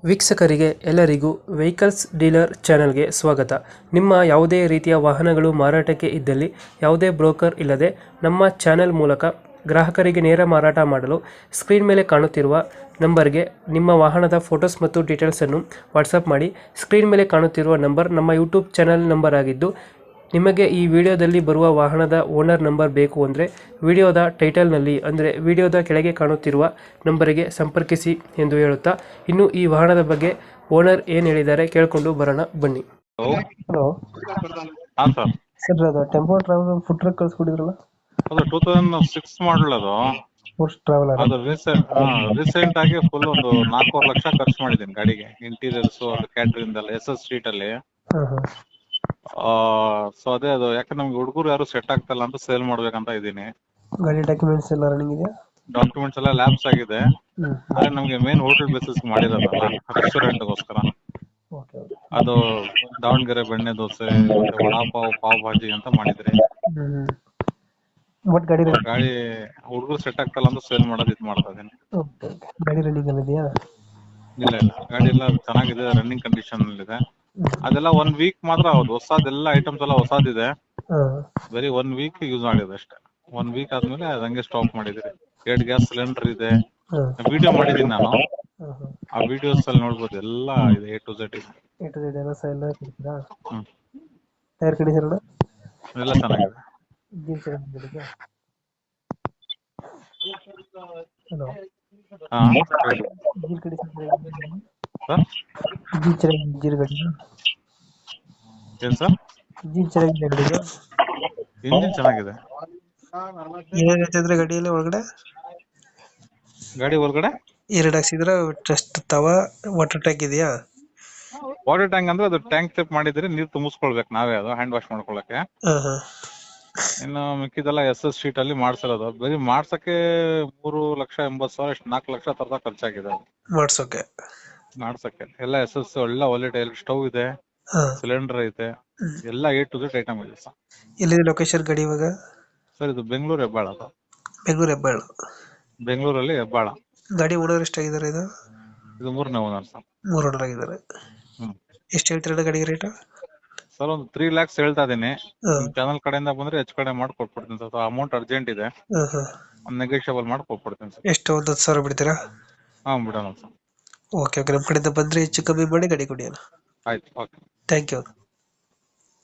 ವೀಕ್ಷಕರಿಗೆ ಎಲ್ಲರಿಗೂ vehicles dealer ಚಾನೆಲ್ಗೆ ಸ್ವಾಗತ. ನಿಮ್ಮ ಯಾವುದೇ ರೀತಿಯ ವಾಹನಗಳು ಮಾರಾಟಕ್ಕೆ ಇದ್ದಲ್ಲಿ ಯಾವುದೇ ಬ್ರೋಕರ್ ಇಲ್ಲದೆ ನಮ್ಮ ಚಾನೆಲ್ ಮೂಲಕ ಗ್ರಾಹಕರಿಗೆ ನೇರ ಮಾರಾಟ ಮಾಡಲು ಸ್ಕ್ರೀನ್ ಮೇಲೆ ಕಾಣುತ್ತಿರುವ ನಂಬರ್ಗೆ ನಿಮ್ಮ ವಾಹನದ ಫೋಟೋಸ್ ಮತ್ತು ಡೀಟೇಲ್ಸನ್ನು ವಾಟ್ಸಪ್ ಮಾಡಿ. ಸ್ಕ್ರೀನ್ ಮೇಲೆ ಕಾಣುತ್ತಿರುವ ನಂಬರ್ ನಮ್ಮ ಯೂಟ್ಯೂಬ್ ಚಾನೆಲ್ ನಂಬರ್ ಆಗಿದ್ದು, ನಿಮಗೆ ಈ ವಿಡಿಯೋದಲ್ಲಿ ಬರುವ ವಾಹನದ ಓನರ್ ನಂಬರ್ ಬೇಕು ಅಂದರೆ ವಿಡಿಯೋದ ಟೈಟಲ್ನಲ್ಲಿ ಅಂದರೆ ವಿಡಿಯೋದ ಕೆಳಗೆ ಕಾಣುತ್ತಿರುವ ನಂಬರಿಗೆ ಸಂಪರ್ಕಿಸಿ ಎಂದು ಹೇಳುತ್ತಾ, ಇನ್ನು ಈ ವಾಹನದ ಬಗ್ಗೆ ಓನರ್ ಏನು ಹೇಳಿದ್ದಾರೆ ಕೇಳಿಕೊಂಡು ಬರೋಣ ಬನ್ನಿ. ಹಲೋ. ಹಲೋ ಹಾಂ ಸರ್. ಸರ್, ಅದು ಟೆಂಪೋ ಟ್ರಾವೆಲ್ ಫುಡ್ ಟ್ರಕ್ ಕಳಿಸ್ಕೊಡಿದ್ರಲ್ಲ, ಅದು 2006 ಮಾಡಲ್ ಅದು. Food traveller. ಅದು ರೀಸೆಂಟ್ ಆಗಿ ಫುಲ್ ಒಂದು 4.5 ಲಕ್ಷ ಖರ್ಚು ಮಾಡಿದ್ದೀನಿ ಗಾಡಿಗೆ. ಇಂಟೀರಿಯರ್ಸ್ ಅದು ಕ್ಯಾಟ್ರಿಂಗ್ ಎಲ್ಲ SS ಸ್ಟ್ರೀಟ್ ಅಲ್ಲಿ. ಹಾಂ ಹಾಂ. ಸೊ ಅದೇ ಅದು ಯಾಕಂದ್ರೆ ನಮ್ಗೆ ಹುಡುಗರು ಯಾರು ಸೆಟ್ ಆಗ್ತಲ್ಲ ಅಂತ ಸೇಲ್ ಮಾಡ್ಬೇಕಂತ ಇದ್ದೀನಿ. ಗಾಡಿ ಡಾಕ್ಯುಮೆಂಟ್ಸ್ ಎಲ್ಲ ರನ್ನಿಂಗ್ ಇದೆಯಾ? ಡಾಕ್ಯುಮೆಂಟ್ಸ್ ಎಲ್ಲ ಲ್ಯಾಬ್ಸ್ ಆಗಿದೆ. ಹ್ಞೂ. ಆದ್ರೆ ನಮ್ಗೆ ಮೇನ್ ಹೋಟೆಲ್ ಬೇಸಿಸ್ ಮಾಡಿರೋದಲ್ಲ, ರೆಸ್ಟೋರೆಂಟ್ಗೋಸ್ಕರ. Okay okay. ಅದು ದಾವಣಗೆರೆ ಬೆಣ್ಣೆ ದೋಸೆ ಮತ್ತೆ ವಡಾಪಾವ್, ಪಾವ್ ಭಾಜಿ ಅಂತ ಮಾಡಿದ್ರಿ. ಹ್ಞೂ. ಬಟ್ ಗಾಡಿ ಗಾಡಿ ಹುಡುಗರು ಸೆಟ್ ಆಗ್ತಲ್ಲ ಅಂತ ಸೇಲ್ ಮಾಡೋದು ಇದು ಮಾಡ್ತಾ ಇದೀನಿ. ಓಕೆ. ಗಾಡಿ ರನ್ನಿಂಗ್ ಅಲ್ಲಿ ಇದೆಯಾ? ಇಲ್ಲ ಗಾಡಿ ಎಲ್ಲ ಚೆನ್ನಾಗಿದೆ, ರನ್ನಿಂಗ್ ಕಂಡೀಷನ್ ಅಲ್ಲಿ ಇದೆ. ಅದೆಲ್ಲ 1 ವೀಕ್ ಮಾತ್ರ. ಹೌದು, ಹೊಸದೆಲ್ಲ ಐಟಮ್ಸ್ ಎಲ್ಲ ಹೊಸದಿದೆ. ಹಾಂ. ಬರೀ 1 ವೀಕ್ ಯೂಸ್ ಮಾಡಿದೆ ಅಷ್ಟೇ. 1 ವೀಕ್ ಆದ್ಮೇಲೆ ಹಂಗೆ ಸ್ಟಾಪ್ ಮಾಡಿದ್ರಿ. 2 ಗ್ಯಾಸ್ ಸಿಲಿಂಡರ್ ಇದೆ. ಹಾಂ. ವಿಡಿಯೋ ಮಾಡಿದೀನಿ ನಾನು. ಹಾಂ ಹಾಂ. ಆ ವಿಡಿಯೋಸ್ ಅಲ್ಲಿ ನೋಡ್ಬೋದು, ಎಲ್ಲ ಇದೆ A to Z ಇದೆ. A to Z ಎಲ್ಲ ಎಲ್ಲ ಕೊಡ್ತೀರಾ? ಹ್ಮ್. ಟೈರ್ ಕಂಡೀಷನ್ ಎಲ್ಲ ಚೆನ್ನಾಗಿದೆ. ಇಂಜಿನ್ ಚೆನ್ನಾಗಿದೆ. ಹಲೋ. ಹಾ ಹೇಳಿ. ಇಂಜಿನ್ ಕಂಡೀಷನ್ ಸರ್ ಇಂಜಿನ್ ಚೆನ್ನಾಗಿದೆ. ಇಂಜಿನ್ ಗಾಡಿ ಏನ್ ಸರ್? ಇಂಜಿನ್ ಚೆನ್ನಾಗಿದೆ ಗಾಡಿಗೆ. ಇಂಜಿನ್ ಚೆನ್ನಾಗಿದೆ. ಏನಾಗೈತೆ ಗಾಡಿಯಲ್ಲಿ ಒಳಗಡೆ? ಗಾಡಿ ಒಳಗಡೆ 2 ಹಾಕ್ಸಿದ್ರೆ ಜಸ್ಟ್ ತವ ವಾಟರ್ ಟ್ಯಾಂಕ್ ಇದೆಯಾ? ವಾಟರ್ ಟ್ಯಾಂಕ್ ಅಂದ್ರೆ ಅದು ಟ್ಯಾಂಕ್ ಟೈಪ್ ಮಾಡಿದ್ರೆ ನೀರು ತುಂಬಿಸ್ಕೊಳ್ಬೇಕು ನಾವೇ, ಅದು ಹ್ಯಾಂಡ್ ವಾಶ್ ಮಾಡ್ಕೊಳಕ್ಕೆ. ಹಾಂ ಹಾಂ. ಇನ್ನು ಮಿಕ್ಕಿದೆಲ್ಲ SS ಸ್ಟ್ರೀಟ್ ಅಲ್ಲಿ ಮಾಡ್ಸಿರೋದು. ಬರೀ ಮಾಡ್ಸಕ್ಕೆ 3,80,000 ಎಷ್ಟು 4 ಲಕ್ಷ ತನಕ ಖರ್ಚಾಗಿದೆ ಅದು ಮಾಡ್ಸೋಕೆ. ಮಾಡ್ಸಕ್ಕೆ. ಎಲ್ಲ SS ಎಲ್ಲ ಒಳ್ಳೆ ಟೈಲ್ ಸ್ಟವ್ ಇದೆ, ಹಾಂ. ಸಿಲಿಂಡರ್ ಐತೆ, ಎಲ್ಲ A to Z ಐಟಮ್ ಇದೆ ಸರ್. ಎಲ್ಲಿದೆ ಲೊಕೇಶನ್ ಗಾಡಿ ಇವಾಗ? ಸರ್ ಇದು ಬೆಂಗಳೂರು ಹೆಬ್ಬಾಳ. ಅದು ಬೆಂಗಳೂರು ಹೆಬ್ಬಾಳ. ಬೆಂಗಳೂರಲ್ಲಿ ಹೆಬ್ಬಾಳ. ಗಾಡಿ ಓನರ್ ಎಷ್ಟಾಗಿದ್ದಾರೆ ಇದು? ಇದು 3ನೇ ಓನರ್ ಸರ್. 3 ಓನರ್ ಆಗಿದ್ದಾರೆ. ಹ್ಮ್. ಎಷ್ಟು ಹೇಳ್ತೀರ ಗಾಡಿಗೆ ರೇಟ್? ಸರ್ ಒಂದು 3 lakhs ಹೇಳ್ತಾ ಇದೀನಿ. ಹಾಂ. ಚಾನಲ್ ಕಡೆಯಿಂದ ಬಂದ್ರೆ ಹೆಚ್ಚು ಕಡೆ ಮಾಡಿ ಕೊಟ್ಬಿಡ್ತೀನಿ ಸರ್. ಅಮೌಂಟ್ ಅರ್ಜೆಂಟ್ ಇದೆ, ಹಾಂ ಹಾಂ. ಒಂದು ನೆಗೋಷಿಯಬಲ್ ಮಾಡಿ ಕೊಟ್ಬಿಡ್ತೀನಿ ಸರ್. ಎಷ್ಟು, ಒಂದು 10,000 ಬಿಡ್ತೀರಾ? ಹಾ ಬಿಡೋಣ ಸರ್. Okay okay. ನಮ್ಮ ಕಡೆಯಿಂದ ಬಂದರೆ ಹೆಚ್ಚು ಕಮ್ಮಿ ಮಾಡಿ ಗಾಡಿ ಕೊಡಿ ಅಣ್ಣ. ಆಯ್ತು, ಓಕೆ. Thank you.